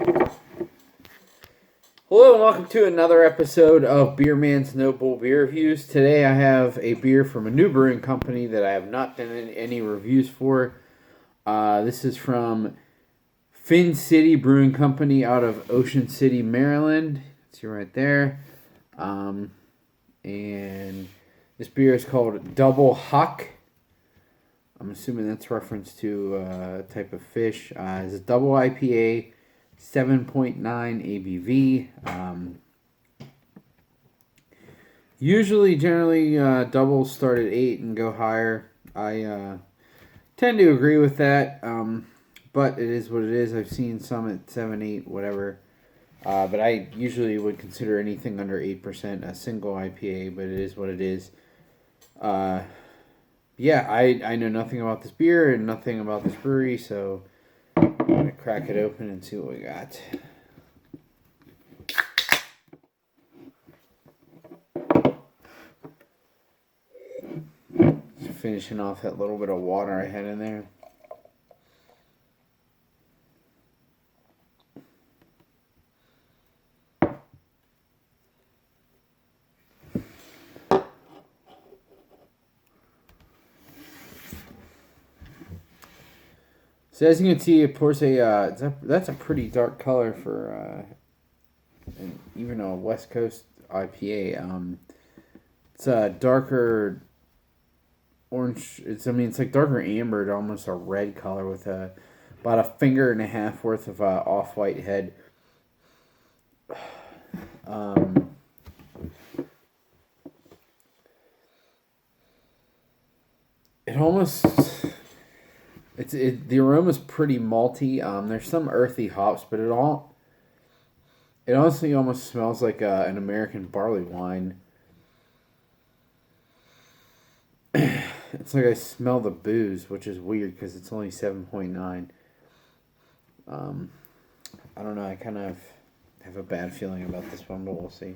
Hello and welcome to another episode of Beer Man's Noble Beer Reviews. Today I have a beer from a new brewing company that I have not done any reviews for. This is from Finn City Brewing Company out of Ocean City, Maryland. See right there. And this beer is called Double Huck. I'm assuming that's reference to a type of fish. It's a double IPA. 7.9 ABV. Generally, doubles start at 8 and go higher. I tend to agree with that, but it is what it is. I've seen some at 7, 8, whatever. But I usually would consider anything under 8% a single IPA, but it is what it is. I know nothing about this beer and nothing about this brewery, so I'm going to crack it open and see what we got. Just finishing off that little bit of water I had in there. So as you can see, it pours that's a pretty dark color for even a West Coast IPA. It's a darker orange. It's like darker amber, almost a red color with about a finger and a half worth of off-white head. It almost. The aroma's pretty malty. There's some earthy hops, but it honestly almost smells like an American barley wine. It's like I smell the booze, which is weird because it's only 7.9. I don't know. I kind of have a bad feeling about this one, but we'll see.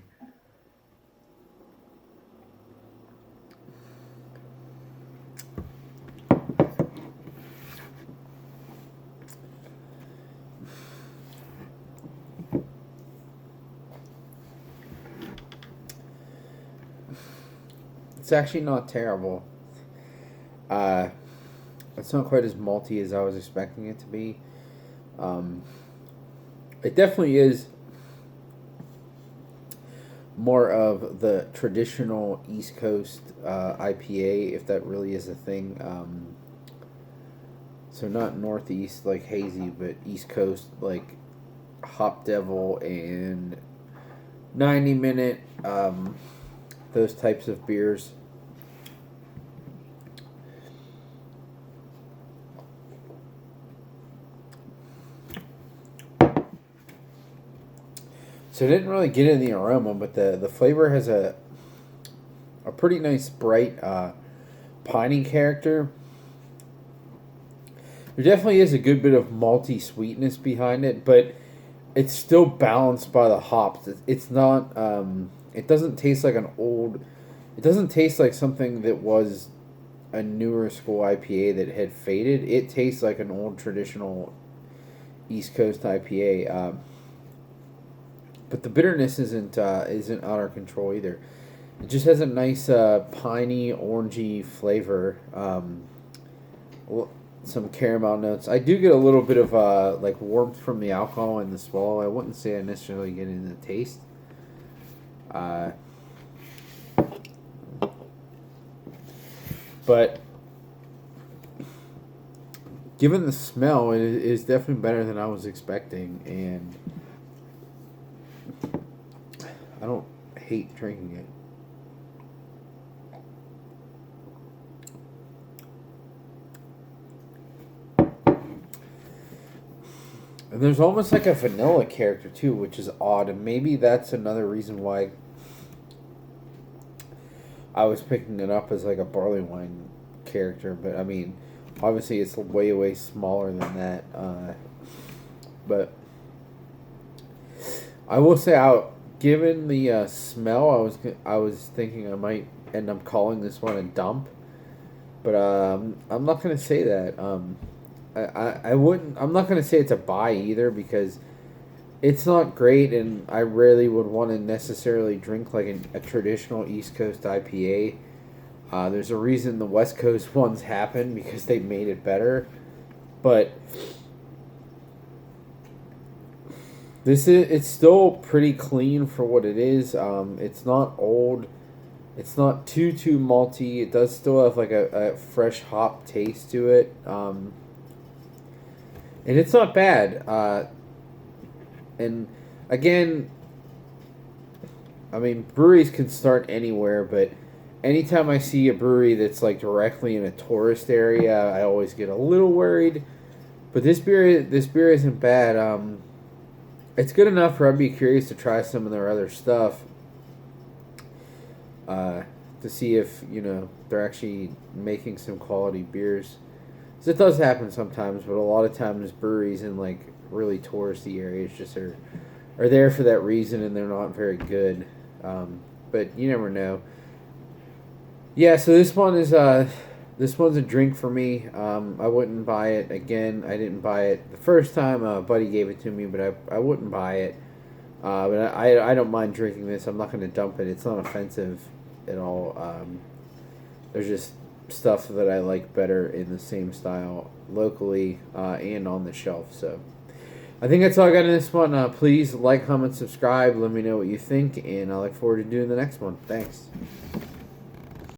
It's actually not terrible. It's not quite as malty as I was expecting it to be. It definitely is more of the traditional East Coast IPA, if that really is a thing. So not Northeast like hazy, but East Coast like Hop Devil and 90 Minute. Those types of beers. So I didn't really get in the aroma, but the flavor has a pretty nice bright piney character. There definitely is a good bit of malty sweetness behind it, but it's still balanced by the hops. It's not. It doesn't taste like it doesn't taste like something that was a newer school IPA that had faded. It tastes like an old traditional East Coast IPA. But the bitterness isn't out of control either. It just has a nice piney, orangey flavor. Some caramel notes. I do get a little bit of like warmth from the alcohol in the swallow. I wouldn't say I necessarily get in the taste. But given the smell, it is definitely better than I was expecting, and I don't hate drinking it. And there's almost like a vanilla character too, which is odd, and maybe that's another reason why I was picking it up as like a barley wine character. But I mean, obviously it's way smaller than that. But I will say, given the smell, I was thinking I might end up calling this one a dump. But I'm not gonna say that. I wouldn't. I'm not gonna say it's a buy either, because It's not great, and I rarely would want to necessarily drink like a traditional East Coast IPA. There's a reason the West Coast ones happen because they made it better, but it's still pretty clean for what it is. It's not old. It's not too malty. It does still have like a fresh hop taste to it. And it's not bad. And again, I mean, breweries can start anywhere, but anytime I see a brewery that's like directly in a tourist area, I always get a little worried. But this beer isn't bad. It's good enough for I'd be curious to try some of their other stuff. To see if they're actually making some quality beers. 'Cause it does happen sometimes, but a lot of times breweries in like really touristy areas just are there for that reason, and they're not very good. But you never know. Yeah, so this one's a drink for me. I wouldn't buy it again. I didn't buy it the first time. A buddy gave it to me, but I wouldn't buy it. But I don't mind drinking this. I'm not going to dump it. It's not offensive at all. There's just stuff that I like better in the same style locally and on the shelf. So I think that's all I got in this one. Please like, comment, subscribe. Let me know what you think, and I look forward to doing the next one. Thanks.